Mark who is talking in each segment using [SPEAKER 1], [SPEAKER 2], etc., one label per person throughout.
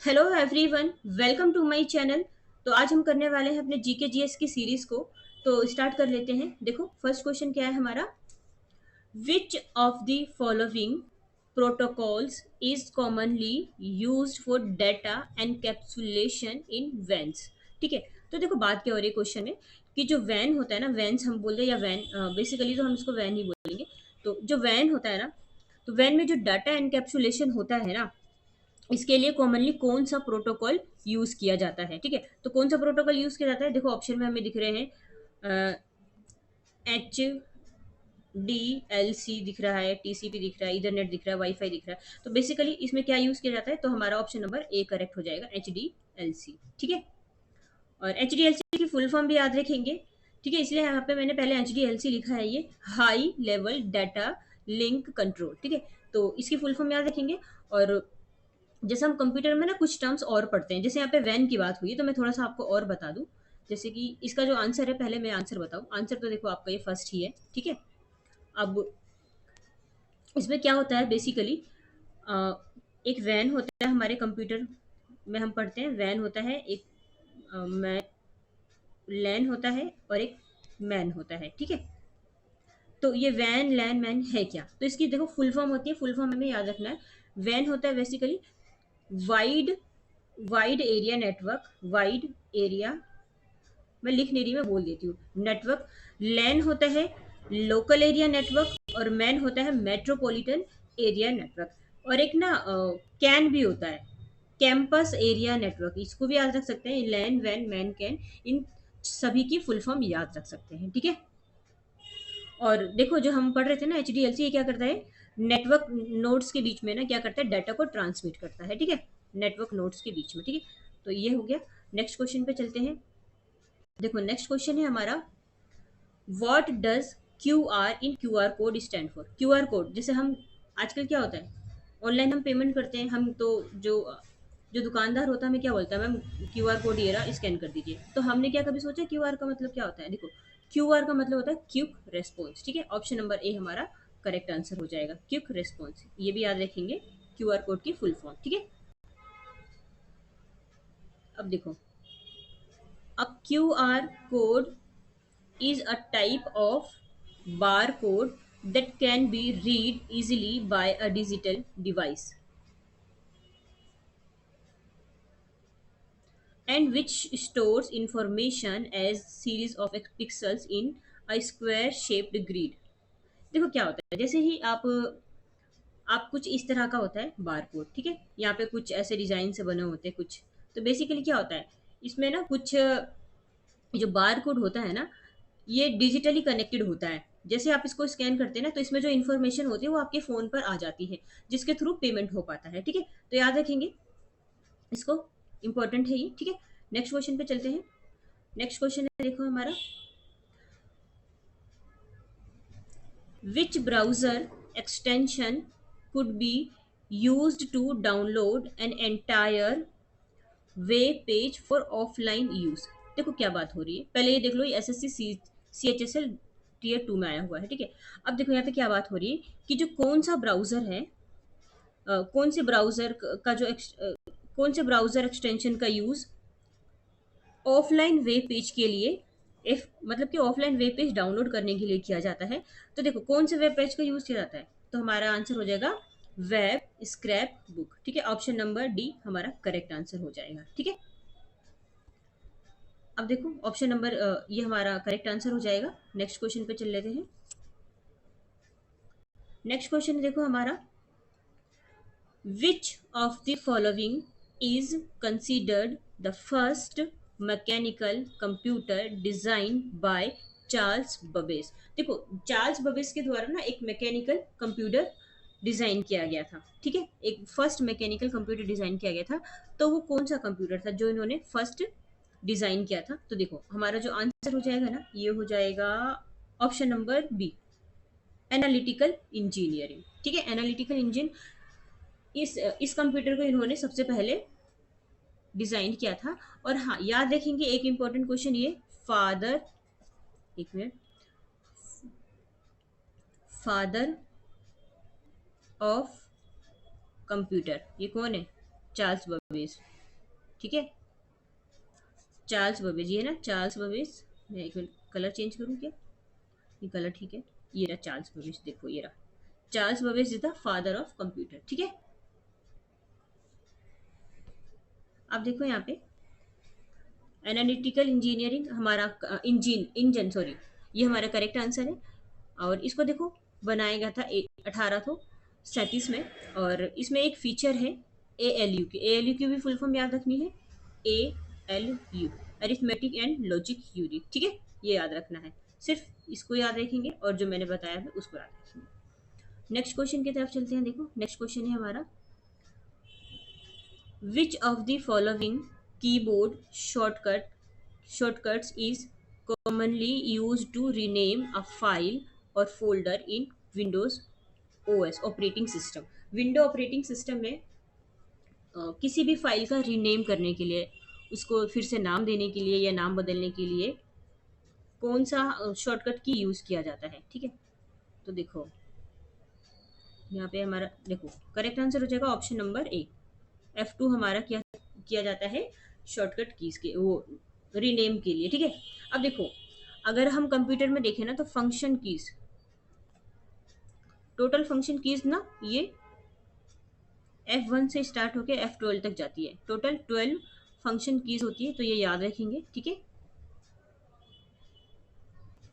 [SPEAKER 1] Hello everyone, welcome to my channel. तो आज हम करने वाले हैं अपने जीके जीएस की सीरीज को। तो स्टार्ट कर लेते हैं। देखो फर्स्ट क्वेश्चन क्या है हमारा। Which of the following protocols is commonly used for data encapsulation in vans. ठीक है। तो देखो बात क्या हो रही है क्वेश्चन में कि जो वैन होता है ना, वैन्स हम बोलते हैं या वैन, बेसिकली तो हम इसको वैन ही बोलेंगे। तो जो वैन होता है ना, तो वैन में जो डाटा एनकैप्सुलेशन होता है ना, इसके लिए कॉमनली कौन सा प्रोटोकॉल यूज किया जाता है। ठीक है। तो कौन सा प्रोटोकॉल यूज किया जाता है, देखो ऑप्शन में हमें दिख रहे हैं। एच डी एल सी दिख रहा है, टीसीपी दिख रहा है, इथरनेट दिख रहा है, वाईफाई दिख रहा है। तो बेसिकली इसमें क्या यूज किया जाता है, तो हमारा ऑप्शन नंबर ए करेक्ट हो जाएगा, एच डी एल सी। ठीक है। और एच डी एल सी की फुल फॉर्म भी याद रखेंगे। ठीक है, इसलिए यहाँ पे मैंने पहले एच डी एल सी लिखा है, ये high level data link control. ठीक है। तो इसकी फुल फॉर्म याद रखेंगे। और जैसे हम कंप्यूटर में ना कुछ टर्म्स और पढ़ते हैं, जैसे यहाँ पे वैन की बात हुई है, तो मैं थोड़ा सा आपको और बता दूं। जैसे कि इसका जो आंसर है, पहले मैं आंसर बताऊं। आंसर तो देखो आपका ये फर्स्ट ही है। ठीक है। अब इसमें क्या होता है बेसिकली, एक वैन होता है हमारे कंप्यूटर में, हम पढ़ते हैं वैन होता है एक, मैं लैन होता है और एक मैन होता है। ठीक है। तो ये वैन लैन मैन है क्या, तो इसकी देखो फुल फॉर्म होती है, फुल फॉर्म हमें याद रखना है। वैन होता है basically wide wide area network, wide area, मैं लिख नहीं रही, मैं बोल देती हूँ, नेटवर्क। लैन होता है लोकल एरिया नेटवर्क, और मैन होता है मेट्रोपॉलिटन एरिया नेटवर्क। और एक ना कैन भी होता है, कैंपस एरिया नेटवर्क, इसको भी याद रख सकते हैं। लैन वैन मैन कैन, इन सभी की फुल फॉर्म याद रख सकते हैं। ठीक है। और देखो जो हम पढ़ रहे थे ना, एच डी एल सी, ये क्या करता है, नेटवर्क नोड्स के बीच में ना क्या करता है, डाटा को ट्रांसमिट करता है। ठीक है। नेटवर्क नोड्स के बीच में। ठीक है। तो ये हो गया। नेक्स्ट क्वेश्चन पे चलते हैं। देखो नेक्स्ट क्वेश्चन है हमारा, what does Q R in Q R code stand for. Q R code, जैसे हम आजकल क्या होता है, ऑनलाइन हम पेमेंट करते हैं, हम तो जो जो दुकानदार होता है हमें क्या बोलता है, मैम क्यू आर कोड ये रहा, स्कैन कर दीजिए। तो हमने क्या कभी सोचा क्यू आर का मतलब क्या होता है। देखो क्यू आर का मतलब होता है क्विक रेस्पॉन्स। ठीक है। ऑप्शन नंबर ए हमारा करेक्ट आंसर हो जाएगा, क्विक रेस्पॉन्स। ये भी याद रखेंगे, क्यू आर कोड की फुल फॉर्म। ठीक है। अब देखो, अब Q R code is a type of barcode that can be read easily by a digital device and which stores information as series of pixels in a square shaped grid। देखो क्या होता है, जैसे ही आप कुछ इस तरह का होता है बार कोड। ठीक है। यहाँ पे कुछ ऐसे डिजाइन से बने होते हैं कुछ। तो बेसिकली क्या होता है, इसमें ना कुछ जो बार कोड होता है ना, ये डिजिटली कनेक्टेड होता है। जैसे आप इसको स्कैन करते हैं ना, तो इसमें जो इन्फॉर्मेशन होती है वो आपके फ़ोन पर आ जाती है, जिसके थ्रू पेमेंट हो पाता है। ठीक है। तो याद रखेंगे इसको, इंपॉर्टेंट है ये। ठीक है। नेक्स्ट क्वेश्चन पे चलते हैं। नेक्स्ट क्वेश्चन है देखो हमारा, which browser extension could be used to download an entire web page for offline use. देखो क्या बात हो रही है, पहले ये देख लो, ये S S C H S L tier 2 में आया हुआ है। ठीक है। अब देखो यहाँ पे क्या बात हो रही है कि जो कौन सा ब्राउजर है, कौन से ब्राउजर का जो कौन से ब्राउजर एक्सटेंशन का यूज ऑफलाइन वेब पेज के लिए, इफ मतलब कि ऑफलाइन वेब पेज डाउनलोड करने के लिए किया जाता है। तो देखो कौन से वेब पेज का यूज किया जाता है, तो हमारा आंसर हो जाएगा वेब स्क्रैप बुक। ठीक है। ऑप्शन नंबर डी हमारा करेक्ट आंसर हो जाएगा। ठीक है। अब देखो ऑप्शन नंबर ये हमारा करेक्ट आंसर हो जाएगा। नेक्स्ट क्वेश्चन पे चल लेते हैं। नेक्स्ट क्वेश्चन देखो हमारा, which of the following is considered the first mechanical computer design by Charles Babbage. देखो चार्ल्स बबेज के द्वारा ना एक मैकेनिकल कंप्यूटर डिजाइन किया गया था। ठीक है। एक फर्स्ट मैकेनिकल कंप्यूटर डिजाइन किया गया था। तो वो कौन सा कंप्यूटर था जो इन्होंने फर्स्ट डिजाइन किया था। तो देखो हमारा जो आंसर हो जाएगा ना, ये हो जाएगा option number B, analytical engineering. ठीक है। एनालिटिकल इंजन, इस कंप्यूटर को इन्होंने सबसे पहले डिजाइन किया था। और हाँ याद रखेंगे एक इंपॉर्टेंट क्वेश्चन, ये फादर, एक मिनट, फादर ऑफ कंप्यूटर, ये कौन है, चार्ल्स बबेज, ठीक है, चार्ल्स बबेज, ये है ना चार्ल्स बबेज। मैं एक मिनट कलर चेंज करूँ क्या? ये कलर ठीक है। ये रहा चार्ल्स बबेज, देखो ये रहा Charles Babbage is the father of computer, ठीक है। अब देखो यहाँ पे एनालिटिकल इंजीनियरिंग हमारा इंजन सॉरी, ये हमारा करेक्ट आंसर है। और इसको देखो बनाया गया था 1837 में। और इसमें एक फीचर है ALU की, ALU की भी फुल फॉर्म याद रखनी है, ALU, arithmetic and logic unit, ठीक है, ये याद रखना है। सिर्फ इसको याद रखेंगे और जो मैंने बताया है उसको याद रखेंगे। नेक्स्ट क्वेश्चन की तरफ चलते हैं। देखो नेक्स्ट क्वेश्चन है हमारा, which of the following keyboard shortcuts is commonly used to rename a file or folder in Windows OS operating system. Window operating system में किसी भी फाइल का रीनेम करने के लिए, उसको फिर से नाम देने के लिए या नाम बदलने के लिए कौन सा शॉर्टकट की यूज़ किया जाता है, ठीक है। तो देखो यहाँ पे हमारा देखो करेक्ट आंसर हो जाएगा ऑप्शन नंबर ए, F2 हमारा क्या किया जाता है शॉर्टकट कीज के वो रीनेम के लिए, ठीक है। अब देखो अगर हम कंप्यूटर में देखें ना तो function keys, total function keys ना ये F1 से स्टार्ट होके F12 तक जाती है, टोटल 12 फंक्शन कीज होती है, तो ये याद रखेंगे, ठीक है।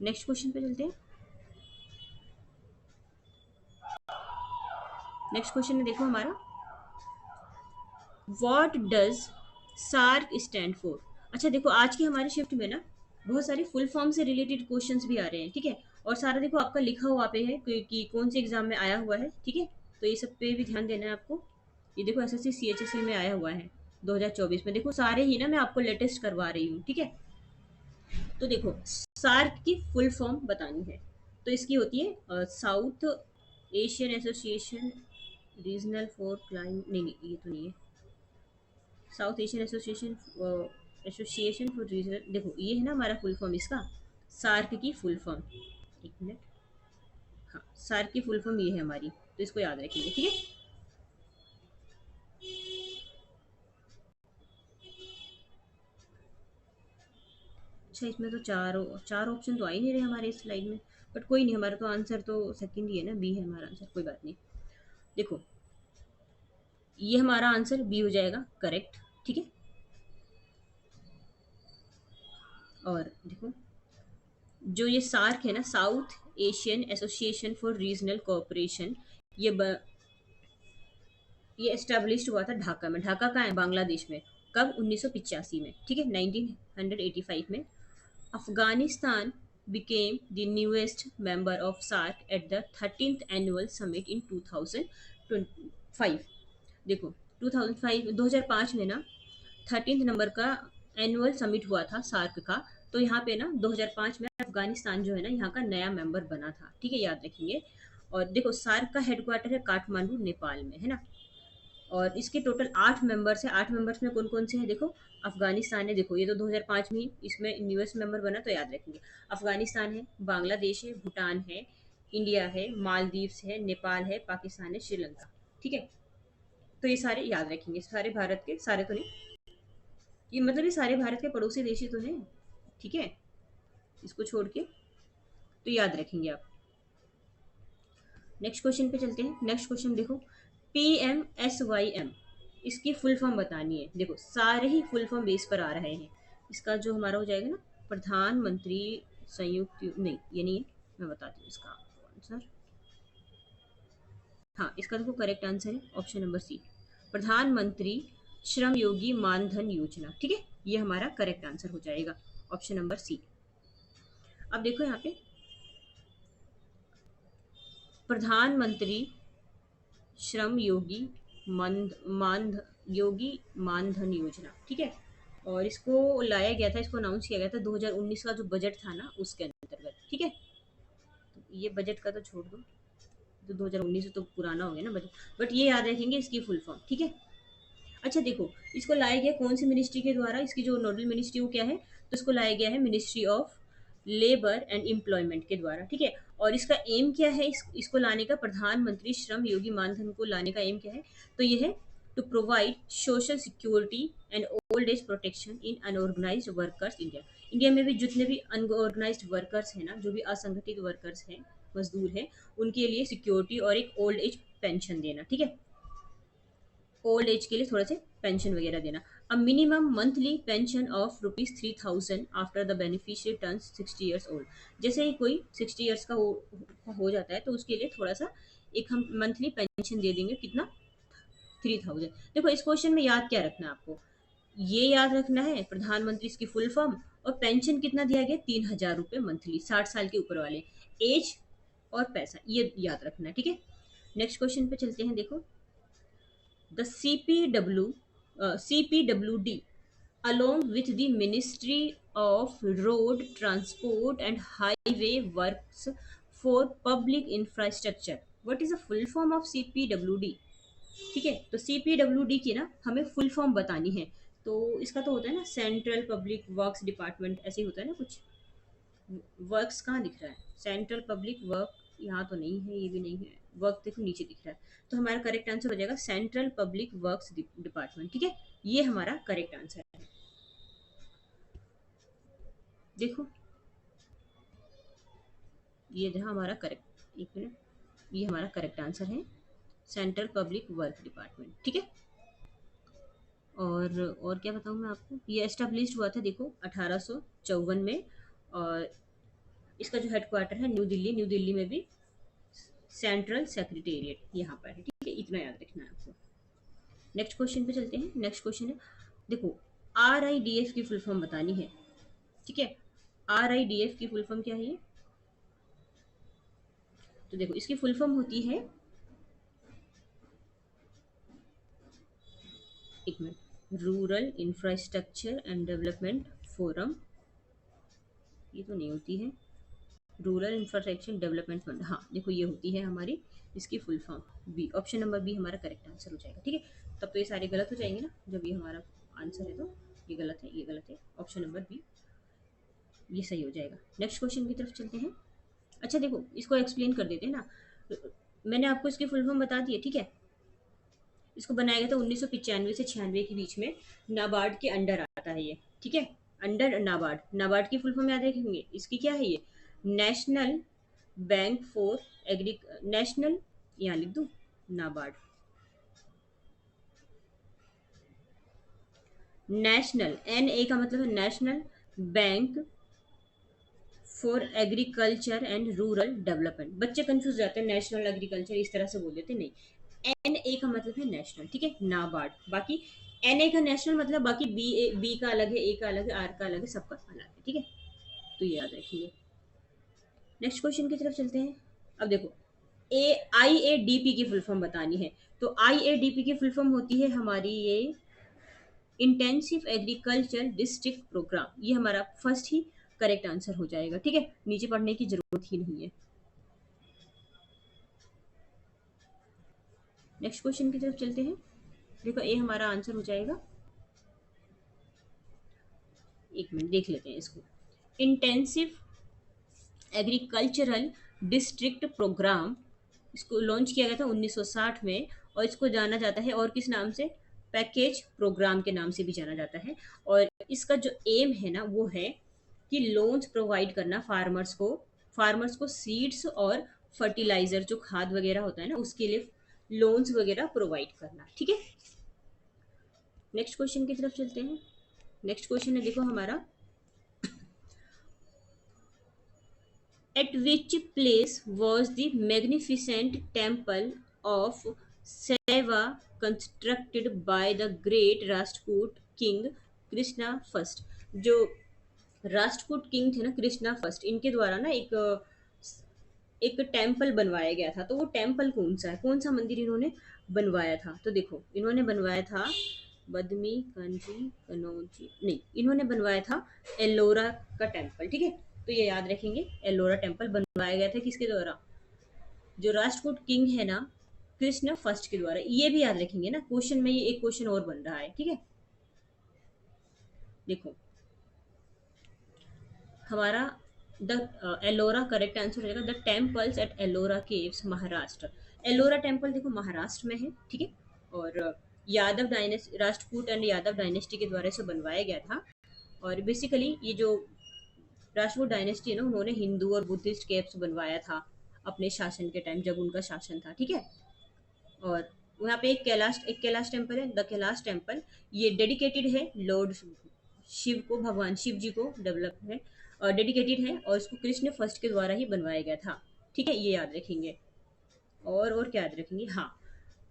[SPEAKER 1] नेक्स्ट क्वेश्चन पे चलते हैं। नेक्स्ट क्वेश्चन में देखो हमारा, what does SAARC stand for. अच्छा देखो आज की हमारी शिफ्ट में ना बहुत सारे फुल फॉर्म से रिलेटेड क्वेश्चंस भी आ रहे हैं, ठीक है। और सारा देखो आपका लिखा हुआ पे है कि कौन से एग्जाम में आया हुआ है, ठीक है। तो ये सब पे भी ध्यान देना है आपको। ये देखो SSC CHSE में आया हुआ है 2024 में, देखो सारे ही ना मैं आपको लेटेस्ट करवा रही हूँ, ठीक है। तो देखो सार्क की फुल फॉर्म बतानी है, तो इसकी होती है south Asian association regional for climate, नहीं नहीं ये तो नहीं है, south Asian association for regional, देखो ये है ना हमारा फुल फॉर्म इसका, सार्क की फुल फॉर्म, एक मिनट, हाँ सार्क की फुल फॉर्म ये है हमारी, तो इसको याद रखेंगे, ठीक है। अच्छा इसमें तो चार चार ऑप्शन तो आ ही नहीं रहे हमारे इस स्लाइड में, बट कोई नहीं, हमारा तो आंसर तो सेकंड ही है ना, बी है हमारा आंसर, कोई बात नहीं। देखो ये हमारा आंसर बी हो जाएगा करेक्ट, ठीक है। और देखो जो ये सार्क है ना, south Asian association for regional cooperation, ये ये एस्टेब्लिश हुआ था ढाका में। ढाका कहाँ है? बांग्लादेश में। कब? 1985 में, ठीक है, 1985 में। Afghanistan became the newest member of SARC at the 13th annual summit in 2005। देखो 2005 में ना 13th नंबर का एनुअल समिट हुआ था सार्क का, तो यहाँ पे ना 2005 में अफगानिस्तान जो है ना यहाँ का नया मेंबर बना था, ठीक है, याद रखेंगे। और देखो सार्क का हेडक्वार्टर है काठमांडू नेपाल में, है ना। और इसके टोटल 8 मेंबर्स हैं। 8 मेंबर्स में कौन कौन से हैं? देखो अफगानिस्तान है, देखो ये तो 2005 में ही इसमें न्यूएस्ट मेंबर बना, तो याद रखेंगे। अफगानिस्तान है, बांग्लादेश है, भूटान है, इंडिया है, मालदीव्स है, नेपाल है, पाकिस्तान है, श्रीलंका, ठीक है। तो ये सारे याद रखेंगे, सारे भारत के, सारे तो नहीं, ये मतलब ये सारे भारत के पड़ोसी देश ही तो हैं, ठीक है, इसको छोड़ के, तो याद रखेंगे आप। नेक्स्ट क्वेश्चन पे चलते हैं। नेक्स्ट क्वेश्चन देखो, PMSYM इसकी फुल फॉर्म बतानी है। देखो सारे ही फुल फॉर्म बेस पर आ रहे हैं। इसका जो हमारा हो जाएगा ना प्रधानमंत्री संयुक्त नहीं ये नहीं है, मैं बताती हूँ इसका आंसर। हाँ इसका देखो करेक्ट आंसर है ऑप्शन नंबर सी, प्रधानमंत्री श्रम योगी मानधन योजना, ठीक है, ये हमारा करेक्ट आंसर हो जाएगा ऑप्शन नंबर सी। अब देखो यहाँ पे प्रधानमंत्री श्रम योगी योगी मानधन योजना, ठीक है। और इसको लाया गया था, इसको अनाउंस किया गया था 2019 का जो बजट था ना उसके अंतर्गत, ठीक है। तो ये बजट का तो छोड़ दो, तो 2019 तो पुराना हो गया ना बजट, बट ये याद रखेंगे इसकी फुल फॉर्म, ठीक है। अच्छा देखो इसको लाया गया कौन सी मिनिस्ट्री के द्वारा, इसकी जो नोडल मिनिस्ट्री वो क्या है, तो इसको लाया गया है ministry of labour and employment के द्वारा, ठीक है। और इसका एम क्या है, इसको लाने का, प्रधानमंत्री श्रम योगी मानधन को लाने का एम क्या है, तो ये है to provide social security and old age protection in unorganised workers India. India में भी जितने भी अनऑर्गेनाइज्ड वर्कर्स हैं ना, जो भी असंगठित वर्कर्स हैं, मजदूर हैं, उनके लिए सिक्योरिटी और एक ओल्ड एज पेंशन देना। ठीक है, ओल्ड एज के लिए थोड़ा से पेंशन वगैरह देना। A minimum monthly pension of ₹3000 after the beneficiary turns 60 years old. जैसे ही कोई 60 ईयर्स का हो जाता है तो उसके लिए थोड़ा सा एक हम मंथली पेंशन दे देंगे। कितना? 3000। देखो इस क्वेश्चन में याद क्या रखना है आपको, ये याद रखना है प्रधानमंत्री इसकी फुल फॉर्म, और पेंशन कितना दिया गया, 3000 रुपये मंथली, 60 साल के ऊपर वाले, एज और पैसा, ये याद रखना है। ठीक है, नेक्स्ट क्वेश्चन पे चलते हैं। देखो, the CPWD, along with the Ministry of Road Transport and Highway Works for Public Infrastructure. What is the full form of CPWD? ठीक है, तो CPWD की ना हमें फुल फॉर्म बतानी है। तो इसका तो होता है ना सेंट्रल पब्लिक वर्क्स डिपार्टमेंट, ऐसे ही होता है ना कुछ। वर्क्स कहाँ दिख रहा है, सेंट्रल पब्लिक वर्क, यहाँ तो नहीं है, ये भी नहीं है, वर्क देखो नीचे दिख रहा है। तो हमारा करेक्ट आंसर हो जाएगा सेंट्रल पब्लिक वर्क्स डिपार्टमेंट। ठीक है, ये हमारा करेक्ट आंसर है। देखो ये जहाँ हमारा करेक्ट, एक मिनट, ये हमारा करेक्ट आंसर है, सेंट्रल पब्लिक वर्क डिपार्टमेंट। ठीक है, और क्या बताऊँ मैं आपको, ये एस्टेब्लिश्ड हुआ था देखो 1854 में, और इसका जो हेडक्वार्टर है न्यू दिल्ली, न्यू दिल्ली में भी सेंट्रल सेक्रेटेरिएट यहाँ पर है। ठीक है, इतना याद रखना है आपको। नेक्स्ट क्वेश्चन पे चलते हैं। नेक्स्ट क्वेश्चन है, देखो RIDF की फुल फॉर्म बतानी है। ठीक है, RIDF की फुल फॉर्म क्या है ये, तो देखो इसकी फुल फॉर्म होती है, एक minute, rural infrastructure and development forum, ये तो नहीं होती है, रूरल इंफ्रास्ट्रक्चर डेवलपमेंट फंड, हाँ देखो ये होती है हमारी इसकी full form. B, option number B हमारा करेक्ट आंसर हो जाएगा। ठीक है, तब तो ये सारे गलत हो जाएंगे ना, जब ये हमारा आंसर है तो ये गलत है, ये गलत है, ऑप्शन नंबर बी ये सही हो जाएगा। नेक्स्ट क्वेश्चन की तरफ चलते हैं। अच्छा देखो इसको एक्सप्लेन कर देते हैं ना, मैंने आपको इसकी फुल फॉर्म बता दी है। ठीक है, इसको बनाया गया था 1995 से 96 के बीच में, नाबार्ड के अंडर आता है ये। ठीक है, अंडर नाबार्ड, नाबार्ड की फुल फॉर्म याद रखेंगे, इसकी क्या है ये, national bank for agri, national, यहाँ लिख दूँ नाबार्ड, नेशनल, NA का मतलब है national bank for agriculture and rural development. बच्चे कंफ्यूज जाते हैं, नेशनल एग्रीकल्चर इस तरह से बोल देते, नहीं, NA का मतलब है नेशनल। ठीक है, नाबार्ड, बाकी NA का नेशनल मतलब, बाकी बी का अलग है, A का अलग है, R का अलग है, सबका अलग है। ठीक है, तो ये याद रखिए। नेक्स्ट क्वेश्चन की तरफ चलते हैं। अब देखो IADP की फुल फॉर्म बतानी है, तो IADP की फुल फॉर्म होती है हमारी ये इंटेंसिव एग्रीकल्चर डिस्ट्रिक्ट प्रोग्राम, ये हमारा फर्स्ट ही करेक्ट आंसर हो जाएगा। ठीक है, नीचे पढ़ने की जरूरत ही नहीं है। नेक्स्ट क्वेश्चन की तरफ चलते हैं। देखो ए हमारा आंसर हो जाएगा, एक मिनट देख लेते हैं इसको, इंटेंसिव एग्रीकल्चरल डिस्ट्रिक्ट प्रोग्राम, इसको लॉन्च किया गया था 1960 में, और इसको जाना जाता है और किस नाम से, पैकेज प्रोग्राम के नाम से भी जाना जाता है। और इसका जो एम है ना वो है कि लोन्स प्रोवाइड करना फार्मर्स को सीड्स और फर्टिलाइजर, जो खाद वगैरह होता है ना, उसके लिए लोन्स वगैरह प्रोवाइड करना। ठीक है, नेक्स्ट क्वेश्चन की तरफ चलते हैं। नेक्स्ट क्वेश्चन है देखो हमारा, at which place was the magnificent temple of Shiva constructed by the great Rajput king Krishna first? जो राष्ट्रकूट किंग थे ना कृष्णा फर्स्ट, इनके द्वारा ना एक टेम्पल बनवाया गया था। तो वो टेम्पल कौन सा है, कौन सा मंदिर इन्होंने बनवाया था, तो देखो इन्होंने बनवाया था बदमी कंजी कनौजी, नहीं, इन्होंने बनवाया था एलोरा का टेम्पल। ठीक है, तो ये याद रखेंगे, एलोरा टेम्पल बनवाया गया था किसके द्वारा, जो राष्ट्रकूट किंग है ना कृष्ण फर्स्ट के द्वारा। ये भी याद रखेंगे ना, क्वेश्चन में ये एक क्वेश्चन और बन रहा है। ठीक है, देखो हमारा द एलोरा करेक्ट आंसर हो जाएगा, the temples at Ellora caves Maharashtra. Ellora temple देखो महाराष्ट्र में है। ठीक है, और Yadav dynasty, Rashtrakuta and Yadav dynasty के द्वारा इसे बनवाया गया था। और बेसिकली ये जो राष्ट्रकूट डायनेस्टी है ना, उन्होंने हिंदू और बुद्धिस्ट केव्स बनवाया था अपने शासन के टाइम, जब उनका शासन था, ठीक है। और वहाँ पे एक कैलाश टेम्पल है, द कैलाश टेम्पल। ये डेडिकेटेड है लॉर्ड शिव को, भगवान शिव जी को डेवलप है और डेडिकेटेड है, और इसको कृष्ण फर्स्ट के द्वारा ही बनवाया गया था, ठीक है, ये याद रखेंगे। और क्या याद रखेंगे, हाँ,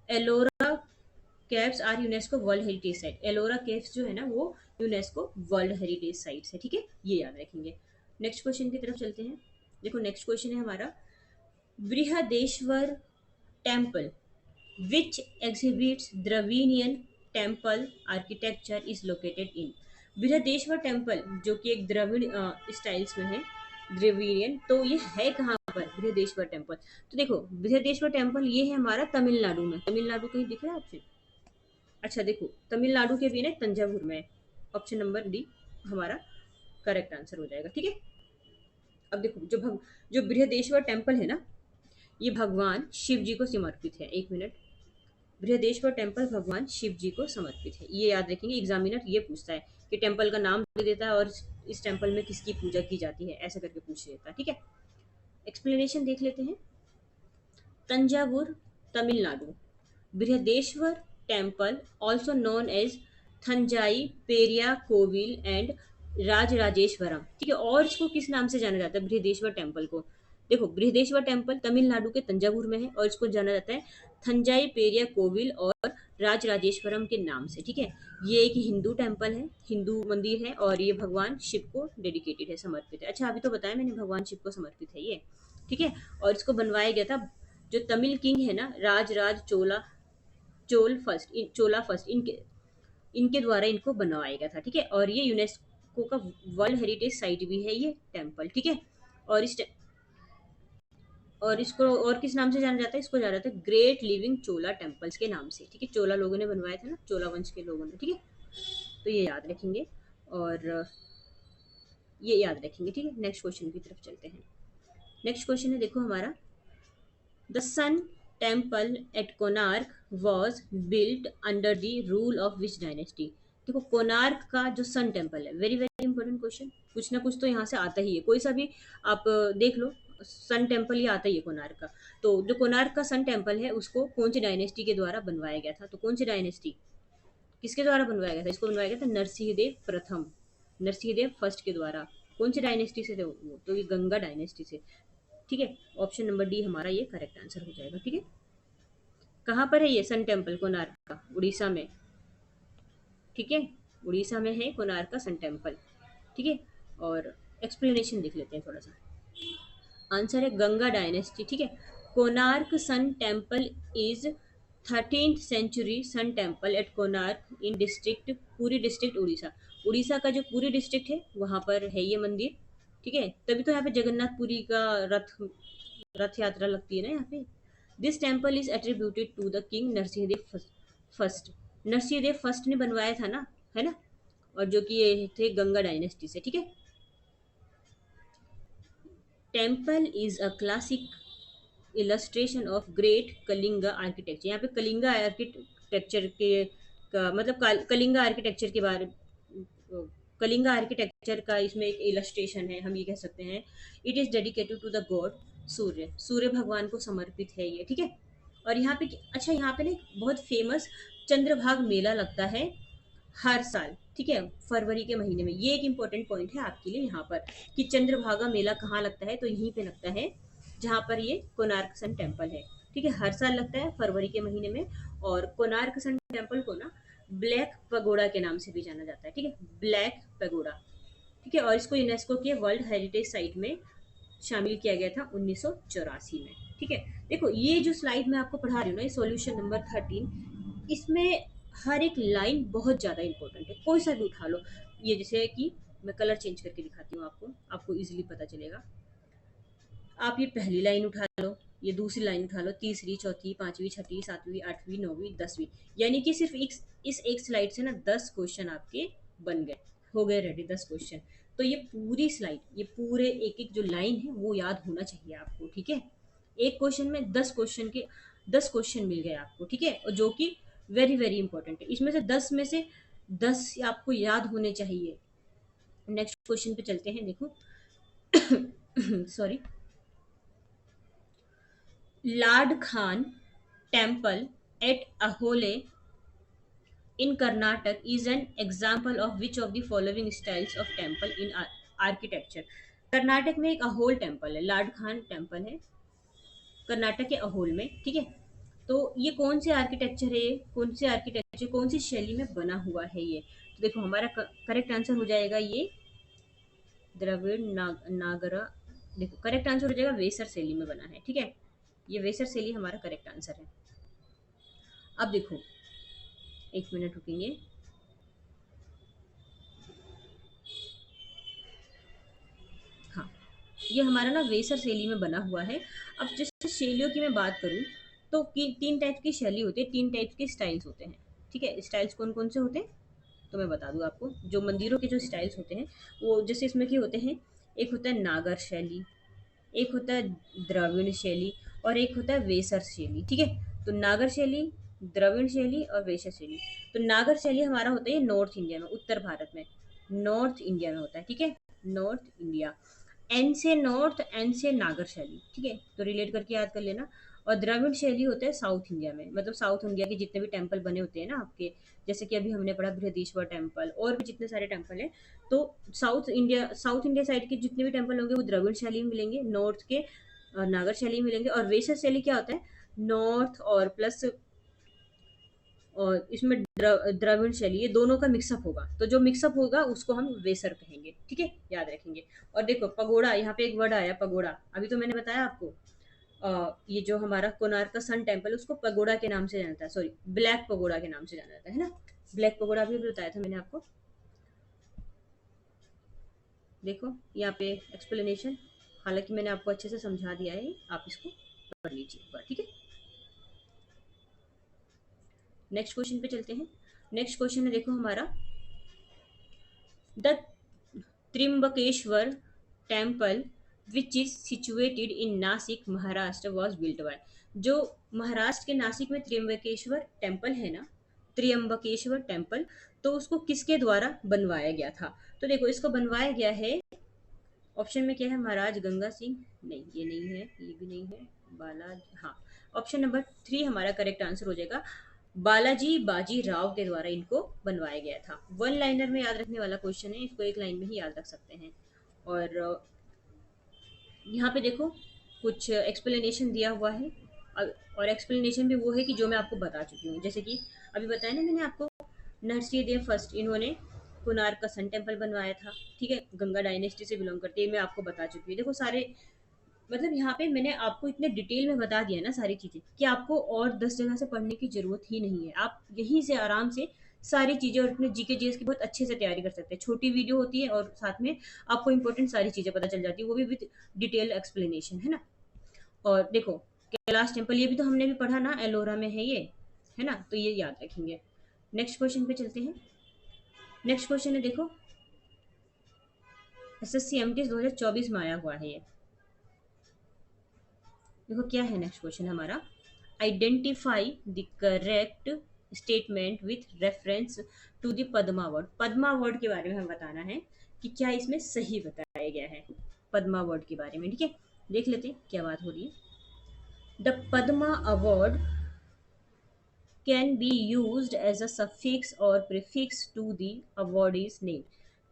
[SPEAKER 1] Ellora caves are UNESCO world heritage site. Ellora caves जो है ना, वो यूनेस्को वर्ल्ड हेरिटेज साइट्स है, ठीक है, ये याद रखेंगे। नेक्स्ट क्वेश्चन की तरफ चलते हैं। देखो नेक्स्ट क्वेश्चन है हमारा, Brihadeshwara temple which exhibits Dravidian temple architecture is located in। Brihadeshwara temple जो कि एक द्रविड़ स्टाइल्स में है, द्रविडियन, तो ये है कहाँ पर बृहदेश्वर टेम्पल? तो देखो बृहदेश्वर टेम्पल ये है हमारा तमिलनाडु में। तमिलनाडु कहीं दिख रहा है ऑप्शन? अच्छा देखो, तमिलनाडु के भी ना तंजावुर में है। ऑप्शन नंबर डी हमारा करेक्ट आंसर हो जाएगा, ठीक है। अब देखो जो बृहदेश्वर टेम्पल है ना, ये भगवान शिव जी को समर्पित है। एक मिनट, बृहदेश्वर टेम्पल भगवान शिव जी को समर्पित है, ये याद रखेंगे। एग्जामिनर ये पूछता है कि टेम्पल का नाम दे देता है और इस टेम्पल में किसकी पूजा की जाती है, ऐसा करके पूछ लेता है, ठीक है। एक्सप्लेनेशन देख लेते हैं। Thanjavur, Tamil Nadu. Brihadeeswara temple also known as Thanjai Periya Kovil and Rajarajeswaram, ठीक है। और इसको किस नाम से जाना जाता है बृहदेश्वर टेम्पल को? देखो बृहदेश्वर टेम्पल तमिलनाडु के तंजावुर में है और इसको जाना जाता है थंजाई पेरिया कोविल और राजराजेश्वरम के नाम से, ठीक है। ये एक हिंदू टेम्पल है, हिंदू मंदिर है, और ये भगवान शिव को डेडिकेटेड है, समर्पित है। अच्छा अभी तो बताया मैंने, भगवान शिव को समर्पित है ये, ठीक है। और इसको बनवाया गया था जो तमिल किंग है ना, राज चोला फर्स्ट, इनके द्वारा इनको बनवाया गया था, ठीक है। और ये यूनेस्को का वर्ल्ड हेरिटेज साइट भी है ये टेम्पल, ठीक है। और और इसको और किस नाम से जाना जाता है? इसको जाना जाता है ग्रेट लिविंग चोला टेम्पल्स के नाम से, ठीक है। चोला लोगों ने बनवाया था ना, चोला वंश के लोगों ने, ठीक है। तो ये याद रखेंगे और ये याद रखेंगे, ठीक है। नेक्स्ट क्वेश्चन की तरफ चलते हैं। नेक्स्ट क्वेश्चन है देखो हमारा, the sun temple at Konark was built under the rule of which dynasty. देखो कोणार्क का जो सन टेम्पल है, वेरी वेरी इंपॉर्टेंट क्वेश्चन, कुछ ना कुछ तो यहाँ से आता ही है, कोई सा भी आप देख लो, सन टेम्पल ही आता ही है कोणार्क का। तो जो कोणार्क का सन टेम्पल है उसको कौन सी डायनेस्टी के द्वारा बनवाया गया था? तो कौन सी डायनेस्टी, किसके द्वारा बनवाया गया था? इसको बनवाया गया था नरसिंहदेव प्रथम, नरसिंहदेव फर्स्ट के द्वारा। कौन सी डायनेस्टी से थे वो? तो ये गंगा डायनेस्टी से, ठीक है। ऑप्शन नंबर डी हमारा ये करेक्ट आंसर हो जाएगा, ठीक है। कहाँ पर है ये सन टेम्पल? कोणार्क का, उड़ीसा में, ठीक है। उड़ीसा में है कोणार्क का सन टेम्पल, ठीक है। और एक्सप्लेनेशन देख लेते हैं थोड़ा सा। आंसर है गंगा डायनेस्टी, ठीक है। Konark sun temple is 13th century sun temple at Konark in district, Puri district Orissa. Orissa का जो पूरी डिस्ट्रिक्ट है वहां पर है ये मंदिर, ठीक है। तभी तो यहाँ पे जगन्नाथपुरी का रथ यात्रा लगती है ना यहाँ पे। This temple is attributed to the king Narasimhadeva first. Narasimhadeva first ने बनवाया था ना, है ना। और जो कि ये थे गंगा डायनेस्टी से, ठीक है। Temple is a classic illustration of great Kalinga architecture. यहाँ पे कलिंगा आर्किटेक्चर के का मतलब कलिंगा आर्किटेक्चर के बारे, कलिंगा आर्किटेक्चर का इसमें एक इलस्ट्रेशन है, हम ये कह सकते हैं। It is dedicated to the god Surya, Surya भगवान को समर्पित है ये, ठीक है। और यहाँ पे अच्छा, यहाँ पे ना एक बहुत फेमस चंद्रभाग मेला लगता है हर साल, ठीक है, फरवरी के महीने में। ये एक इम्पोर्टेंट पॉइंट है आपके लिए यहाँ पर कि चंद्रभागा मेला कहाँ लगता है, तो यहीं पे लगता है जहाँ पर ये कोणार्क सन टेम्पल है, ठीक है। हर साल लगता है फरवरी के महीने में। और कोणार्क सन टेम्पल को ना ब्लैक पगोड़ा के नाम से भी जाना जाता है, ठीक है, ब्लैक पगोड़ा, ठीक है। और इसको यूनेस्को के वर्ल्ड हेरिटेज साइट में शामिल किया गया था 1984 में, ठीक है। देखो ये जो स्लाइड मैं आपको पढ़ा रही हूँ ना, ये सॉल्यूशन नंबर 13, इसमें हर एक लाइन बहुत ज़्यादा इंपॉर्टेंट है, कोई सा भी उठा लो। ये जैसे कि मैं कलर चेंज करके दिखाती हूँ आपको, आपको इजीली पता चलेगा। आप ये पहली लाइन उठा लो, ये दूसरी लाइन उठा लो, तीसरी, चौथी, पांचवी, छठी, सातवीं, आठवीं, नौवीं, 10वीं, यानी कि सिर्फ इस एक स्लाइड से ना 10 क्वेश्चन आपके बन गए, हो गए रेडी 10 क्वेश्चन। तो ये पूरी स्लाइड, ये पूरे एक एक जो लाइन है वो याद होना चाहिए आपको, ठीक है। एक क्वेश्चन में 10 क्वेश्चन के 10 क्वेश्चन मिल गए आपको, ठीक है। और जो कि वेरी वेरी इंपॉर्टेंट है। इसमें से 10 में से 10 आपको याद होने चाहिए। नेक्स्ट क्वेश्चन पे चलते हैं, देखो। Sorry. Lad Khan temple at Aihole in Karnataka is an example of which of the following styles of temple in architecture। Karnataka में एक अहोल टेम्पल है, लाड खान टेम्पल है कर्नाटक के अहोल में, ठीक है। तो ये कौन से आर्किटेक्चर है, ये कौन से आर्किटेक्चर, कौन सी शैली में बना हुआ है ये? तो देखो हमारा करेक्ट आंसर हो जाएगा ये द्रविड़ नागरा। देखो करेक्ट आंसर हो जाएगा वेसर शैली में बना है, ठीक है। ये वेसर शैली हमारा करेक्ट आंसर है। अब देखो, एक मिनट रुकेंगे। हाँ, ये हमारा ना वेसर शैली में बना हुआ है। अब जैसे शैलियों की मैं बात करूँ तो तीन टाइप की शैली होती है, तीन टाइप के स्टाइल्स होते हैं, ठीक है। स्टाइल्स कौन कौन से होते हैं तो मैं बता दूँ आपको। जो मंदिरों के जो स्टाइल्स होते हैं वो जैसे इसमें क्या होते हैं, एक होता है नागर शैली, एक होता है द्रविड़ शैली, और एक होता है वेसर शैली, ठीक है। तो नागर शैली, द्रविड़ शैली और वेसर शैली। तो नागर शैली हमारा होता है नॉर्थ इंडिया में, उत्तर भारत में, नॉर्थ इंडिया में होता है, ठीक है। नॉर्थ इंडिया, एन से नॉर्थ, एन से नागर शैली, ठीक है। तो रिलेट करके याद कर लेना। और द्रविड़ शैली होता है साउथ इंडिया में, मतलब साउथ इंडिया के जितने भी टेम्पल बने होते हैं ना आपके, जैसे कि अभी हमने पढ़ा बृहदीश्वर टेम्पल, और भी जितने सारे टेम्पल हैं। तो साउथ इंडिया साइड के जितने भी टेम्पल होंगे वो द्रविड़ शैली में मिलेंगे, नॉर्थ के नागर शैली में मिलेंगे। और वेसर शैली क्या होता है, नॉर्थ और प्लस और इसमें द्रविड़ शैली, ये दोनों का मिक्सअप होगा। तो जो मिक्सअप होगा उसको हम वेसर कहेंगे, ठीक है, याद रखेंगे। और देखो पगोड़ा, यहाँ पे एक वर्ड आया पगोड़ा, अभी तो मैंने बताया आपको। ये जो हमारा कोणार्क का सन टेम्पल उसको पगोड़ा के नाम से जाना जाता है, सॉरी ब्लैक पगोड़ा के नाम से जाना जाता है ना। ब्लैक पगोड़ा भी बताया था मैंने आपको। देखो यहाँ पे एक्सप्लेनेशन, हालांकि मैंने आपको अच्छे से समझा दिया है, आप इसको पढ़ लीजिए एक बार, ठीक है। नेक्स्ट क्वेश्चन पे चलते हैं। नेक्स्ट क्वेश्चन है देखो हमारा, the Trimbakeshwar temple which is situated in Nashik Maharashtra was built by. जो महाराष्ट्र के नासिक में त्रिम्बकेश्वर टेम्पल है ना, त्रियंबकेश्वर टेम्पल, तो उसको किसके द्वारा बनवाया गया था? तो देखो इसको बनवाया गया है, ऑप्शन में क्या है, महाराज गंगा सिंह, नहीं ये नहीं है, ये भी नहीं है, बालाजी, हाँ। ऑप्शन नंबर 3 हमारा करेक्ट आंसर हो जाएगा, बालाजी बाजी राव के द्वारा इनको बनवाया गया था। वन लाइनर में याद रखने वाला क्वेश्चन है, इसको एक लाइन में ही याद रख सकते हैं। और यहाँ पे देखो कुछ एक्सप्लेनेशन दिया हुआ है, और एक्सप्लेनेशन भी वो है कि जो मैं आपको बता चुकी हूँ। जैसे कि अभी बताया ना मैंने आपको, नरसिंह देव फर्स्ट, इन्होंने कोणार्क का सन टेम्पल बनवाया था, ठीक है, गंगा डायनेस्टी से बिलोंग करते हैं, मैं आपको बता चुकी हूँ। देखो सारे, मतलब यहाँ पे मैंने आपको इतने डिटेल में बता दिया ना सारी चीज़ें, कि आपको और 10 जगह से पढ़ने की ज़रूरत ही नहीं है। आप यहीं से आराम से सारी चीज़ें और अपने जीके जीएस की बहुत अच्छे से तैयारी कर सकते हैं। छोटी वीडियो होती है और साथ में आपको इंपॉर्टेंट सारी चीज़ें पता चल जाती है, वो भी विद डिटेल एक्सप्लेनेशन, है ना। और देखो कैलाश टेम्पल, ये भी तो हमने भी पढ़ा ना, एलोरा में है ये, है ना, तो ये याद रखेंगे। नेक्स्ट क्वेश्चन पे चलते हैं। नेक्स्ट क्वेश्चन है देखो, एसएससी एमटी 2024 में आया हुआ है ये। देखो क्या है नेक्स्ट क्वेश्चन हमारा, identify the correct statement with reference to the Padma award. Padma award के बारे में हमें बताना है कि क्या इसमें सही बताया गया है, पद्मा अवार्ड के बारे में, ठीक है। देख लेते हैं क्या बात हो रही है। The Padma award can be used as a suffix or prefix to the awardee's name।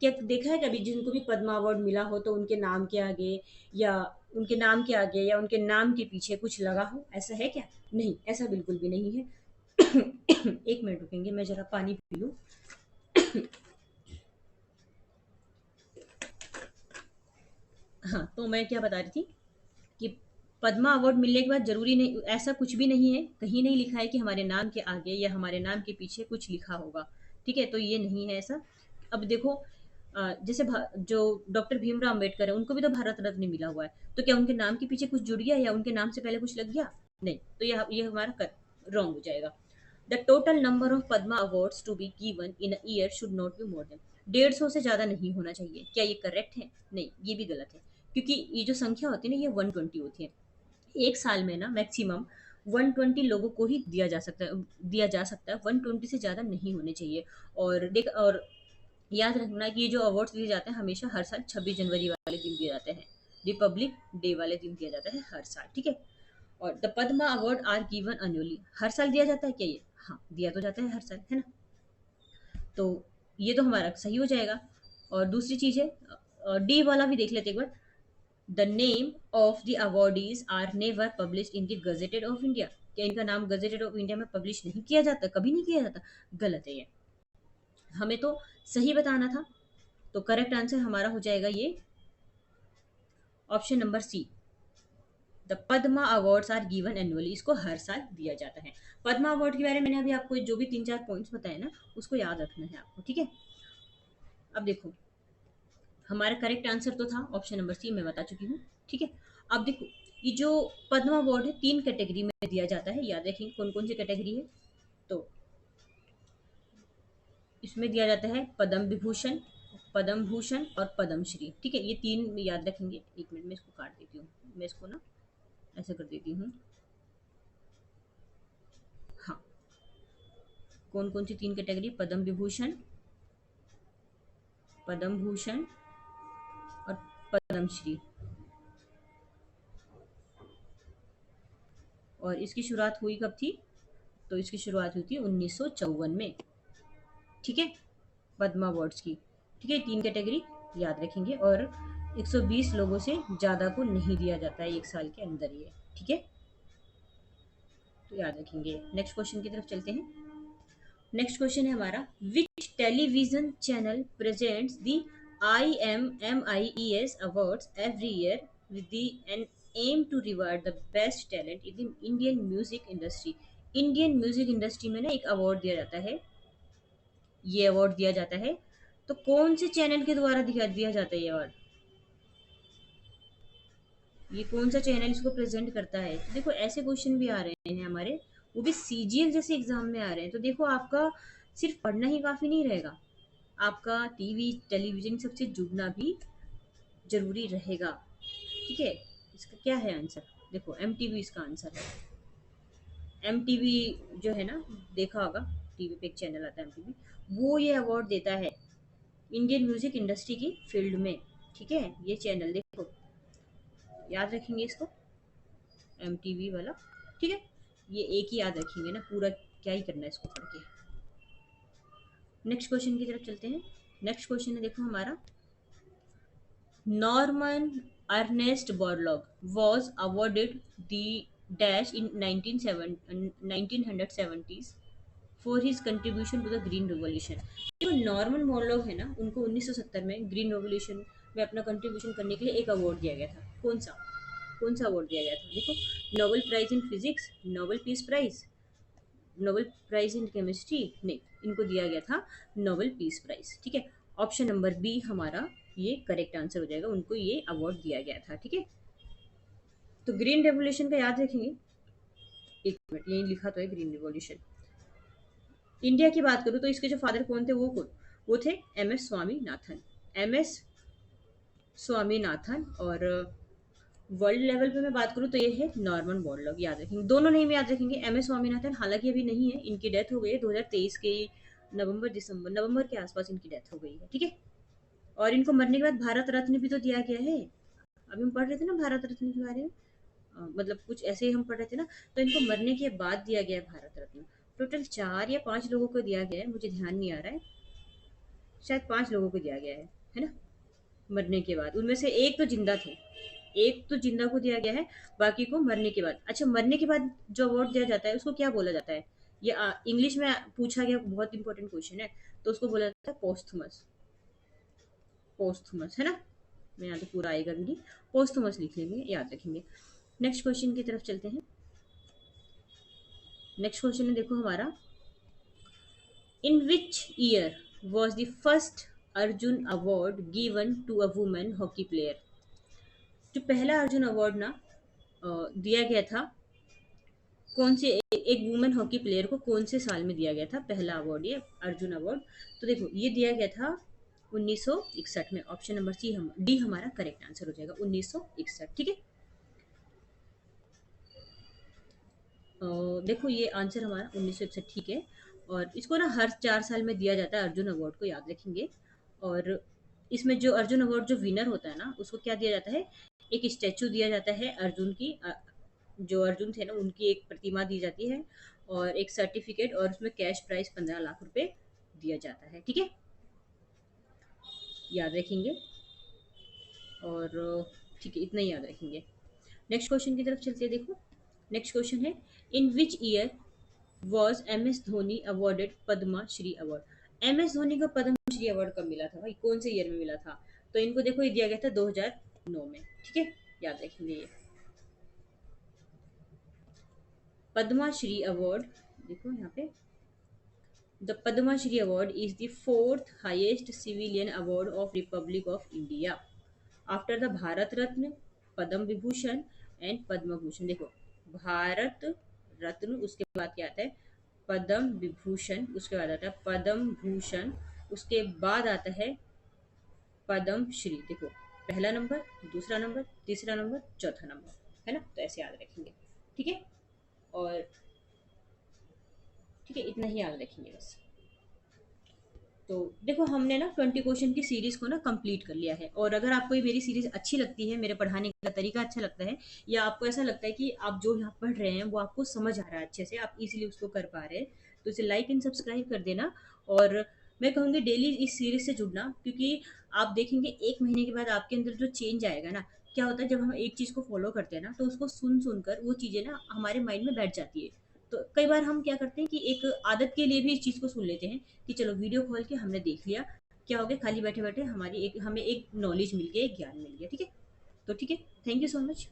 [SPEAKER 1] क्या देखा है कभी जिनको भी पद्मा अवार्ड मिला हो तो उनके नाम के आगे, या उनके नाम के आगे या उनके नाम के पीछे कुछ लगा हो, ऐसा है क्या? नहीं, ऐसा बिल्कुल भी नहीं है। एक मिनट रुकेंगे, मैं जरा पानी पी लूं। हाँ, तो मैं क्या बता रही थी कि पद्मा अवार्ड मिलने के बाद जरूरी नहीं, ऐसा कुछ भी नहीं है, कहीं नहीं लिखा है कि हमारे नाम के आगे या हमारे नाम के पीछे कुछ लिखा होगा, ठीक है, तो ये नहीं है ऐसा। अब देखो जैसे जो डॉक्टर भीमराव अम्बेडकर है उनको भी तो भारत रत्न मिला हुआ है, तो क्या उनके नाम के पीछे कुछ जुड़ गया या उनके नाम से पहले कुछ लग गया? नहीं, तो ये हमारा रॉन्ग हो जाएगा। The total number of Padma awards to be given in a year should not be more than 150 से ज्यादा नहीं होना चाहिए। क्या ये करेक्ट है? नहीं, ये भी गलत है, क्योंकि ये जो संख्या होती है ना ये 120 होती है। एक साल में ना मैक्सिमम 120 लोगों को ही दिया जा सकता है 120 से ज़्यादा नहीं होने चाहिए। और याद रखना कि ये जो अवार्ड्स दिए जाते हैं हमेशा हर साल 26 जनवरी वाले दिन दिए जाते हैं, रिपब्लिक डे वाले दिन दिया जाता है हर साल, ठीक है। और the Padma award are given annually, हर साल दिया जाता है क्या ये? हाँ, दिया तो जाता है हर साल, है ना। तो ये तो हमारा सही हो जाएगा। और दूसरी चीज़ है, डी वाला भी देख लेते एक बार। The name of the awardees are never publish in the gazetted of India, क्या इनका नाम गजेटेड ऑफ इंडिया में पब्लिश नहीं किया जाता? कभी नहीं किया जाता। गलत है ये, हमें तो सही बताना था। तो करेक्ट आंसर हमारा हो जाएगा ये option number C, the Padma awards are given annually, इसको हर साल दिया जाता है। पद्मा अवार्ड के बारे में मैंने अभी आपको जो भी 3-4 पॉइंट्स बताए ना, उसको याद रखना है आपको, ठीक है। अब देखो, हमारा करेक्ट आंसर तो था ऑप्शन नंबर सी, मैं बता चुकी हूँ, ठीक है। अब देखो, ये जो पद्मा अवार्ड है 3 कैटेगरी में दिया जाता है, याद रखेंगे कौन कौन सी कैटेगरी है। तो इसमें दिया जाता है पद्म विभूषण, पद्म भूषण और पद्मश्री, ठीक है। ये 3 याद रखेंगे। एक मिनट में इसको काट देती हूँ, मैं इसको ना ऐसे कर देती हूँ। हाँ, कौन कौन सी 3 कैटेगरी? पद्म विभूषण, पद्म भूषण और पद्मश्री। और इसकी शुरुआत हुई कब थी? तो इसकी शुरुआत हुई थी 1954 में, ठीक है, पद्मा अवार्ड्स की, ठीक है। 3 कैटेगरी याद रखेंगे। और 120 लोगों से ज़्यादा को नहीं दिया जाता है एक साल के अंदर ये, ठीक है। तो याद रखेंगे। नेक्स्ट क्वेश्चन की तरफ चलते हैं। नेक्स्ट क्वेश्चन है हमारा, which television channel presents the IMMIES awards every year with the an aim to reward the best talent in the Indian music industry. Indian music industry में ना एक अवार्ड दिया जाता है, ये अवार्ड दिया जाता है। तो कौन से चैनल के द्वारा दिया जाता है ये अवार्ड? ये कौन सा चैनल इसको प्रेजेंट करता है? तो देखो, ऐसे क्वेश्चन भी आ रहे हैं हमारे, वो भी CGL जैसे एग्जाम में आ रहे हैं। तो देखो, आपका सिर्फ पढ़ना ही काफी नहीं रहेगा, आपका टीवी टेलीविजन सबसे जुड़ना भी जरूरी रहेगा, ठीक है। इसका क्या है आंसर? देखो, MTV इसका आंसर है। MTV जो है ना, देखा होगा, टीवी पे एक चैनल आता है MTV, वो ये अवार्ड देता है इंडियन म्यूजिक इंडस्ट्री की फील्ड में, ठीक है। ये चैनल देखो, याद रखेंगे इसको, MTV वाला, ठीक है। ये एक ही याद रखेंगे ना, पूरा क्या ही करना है इसको पढ़ के। नेक्स्ट क्वेश्चन की तरफ चलते हैं। नेक्स्ट क्वेश्चन है देखो हमारा, Norman Ernest Borlaug was awarded the dash in 1970s for his contribution to the green revolution. जो नॉर्मन बोरलॉग है ना, उनको 1970 में ग्रीन रेवोल्यूशन में अपना कंट्रीब्यूशन करने के लिए एक अवार्ड दिया गया था। कौन सा अवार्ड दिया गया था? देखो, Nobel prize in physics, Nobel peace prize, Nobel prize in chemistry, नहीं, इनको दिया गया था नोबेल पीस प्राइज, ठीक है। ऑप्शन नंबर बी हमारा ये करेक्ट आंसर हो जाएगा, उनको ये अवार्ड दिया गया था, ठीक है। तो ग्रीन रेवोल्यूशन का याद रखेंगे। एक मिनट, यही लिखा तो है ग्रीन रेवोल्यूशन। इंडिया की बात करूँ तो इसके जो फादर कौन थे, वो थे MS स्वामीनाथन, MS स्वामीनाथन। और वर्ल्ड लेवल पे मैं बात करूँ तो ये है नॉर्मन बोरलॉग, याद रखेंगे, दोनों नेम याद रखेंगे। MS स्वामीनाथन हालांकि अभी नहीं है, इनकी डेथ हो गई है 2023 के नवंबर के आसपास इनकी डेथ हो गई है, ठीक है। और इनको मरने के बाद भारत रत्न भी तो दिया गया है। अभी हम पढ़ रहे थे ना भारत रत्न के बारे में, मतलब कुछ ऐसे ही हम पढ़ रहे थे ना। तो इनको मरने के बाद दिया गया है भारत रत्न। टोटल 4 या 5 लोगों को दिया गया है, मुझे ध्यान नहीं आ रहा है, शायद 5 लोगों को दिया गया है ना, मरने के बाद। उनमें से एक तो जिंदा थे, एक तो जिंदा को दिया गया है, बाकी को मरने के बाद। अच्छा, मरने के बाद जो अवार्ड दिया जाता है उसको क्या बोला जाता है? ये इंग्लिश में पूछा गया, बहुत इंपॉर्टेंट क्वेश्चन है। तो उसको बोला जाता है पोस्थुमस, पोस्थुमस, है ना। मैं यहाँ तो पूरा आएगा भी, पोस्थुमस लिख लेंगे, याद रखेंगे। नेक्स्ट क्वेश्चन की तरफ चलते हैं। नेक्स्ट क्वेश्चन है देखो हमारा, in which year was the first Arjun award given to a women hockey player? जो पहला अर्जुन अवार्ड ना दिया गया था, कौन से एक वुमेन हॉकी प्लेयर को कौन से साल में दिया गया था पहला अवार्ड, ये अर्जुन अवार्ड? तो देखो, ये दिया गया था 1961 में। ऑप्शन नंबर डी हमारा करेक्ट आंसर हो जाएगा, 1961, ठीक है। देखो ये आंसर हमारा 1961 ठीक है। और इसको ना हर 4 साल में दिया जाता है अर्जुन अवार्ड को, याद रखेंगे। और इसमें जो अर्जुन अवार्ड जो विनर होता है ना उसको क्या दिया जाता है, एक स्टैचू दिया जाता है अर्जुन की, जो अर्जुन थे ना उनकी एक प्रतिमा दी जाती है, और एक सर्टिफिकेट, और उसमें कैश प्राइस 15 लाख रुपए दिया जाता है, ठीक है, याद रखेंगे। और ठीक है, इतना ही याद रखेंगे। नेक्स्ट क्वेश्चन की तरफ चलते हैं। देखो नेक्स्ट क्वेश्चन है, in which year was M S Dhoni awarded Padma Shri award. M S Dhoni को पद्म श्री अवार्ड कब मिला था भाई, कौन से ईयर में मिला था? तो इनको देखो ये दिया गया था 2009 में, ठीक है, याद रखेंगे ये पद्मा श्री अवार्ड। देखो यहाँ पे, the Padma Shri award is the fourth highest civilian award of Republic of India after the Bharat Ratna, Padma Vibhushan and Padma Bhushan. देखो भारत रत्न, उसके बाद क्या आता है पद्म विभूषण, उसके बाद आता है पद्म भूषण, उसके बाद आता है पद्म श्री। देखो पहला नंबर, दूसरा नंबर, तीसरा नंबर, चौथा नंबर, है ना, तो ऐसे याद रखेंगे, ठीक है। और ठीक है, इतना ही याद रखेंगे बस। तो देखो हमने ना 20 क्वेश्चन की सीरीज को ना कंप्लीट कर लिया है। और अगर आपको ये मेरी सीरीज अच्छी लगती है, मेरे पढ़ाने का तरीका अच्छा लगता है, या आपको ऐसा लगता है कि आप जो यहाँ पढ़ रहे हैं वो आपको समझ आ रहा है अच्छे से, आप इजीली उसको कर पा रहे हैं, तो इसे लाइक एंड सब्सक्राइब कर देना। और मैं कहूँगी डेली इस सीरीज से जुड़ना, क्योंकि आप देखेंगे 1 महीने के बाद आपके अंदर जो चेंज आएगा ना, क्या होता है जब हम एक चीज़ को फॉलो करते हैं ना तो उसको सुन सुनकर वो चीज़ें ना हमारे माइंड में बैठ जाती है। तो कई बार हम क्या करते हैं कि एक आदत के लिए भी इस चीज़ को सुन लेते हैं कि चलो वीडियो खोल के हमने देख लिया, क्या हो गया, खाली बैठे बैठे हमें एक नॉलेज मिल गया, एक ज्ञान मिल गया, ठीक है। तो ठीक है, थैंक यू सो मच।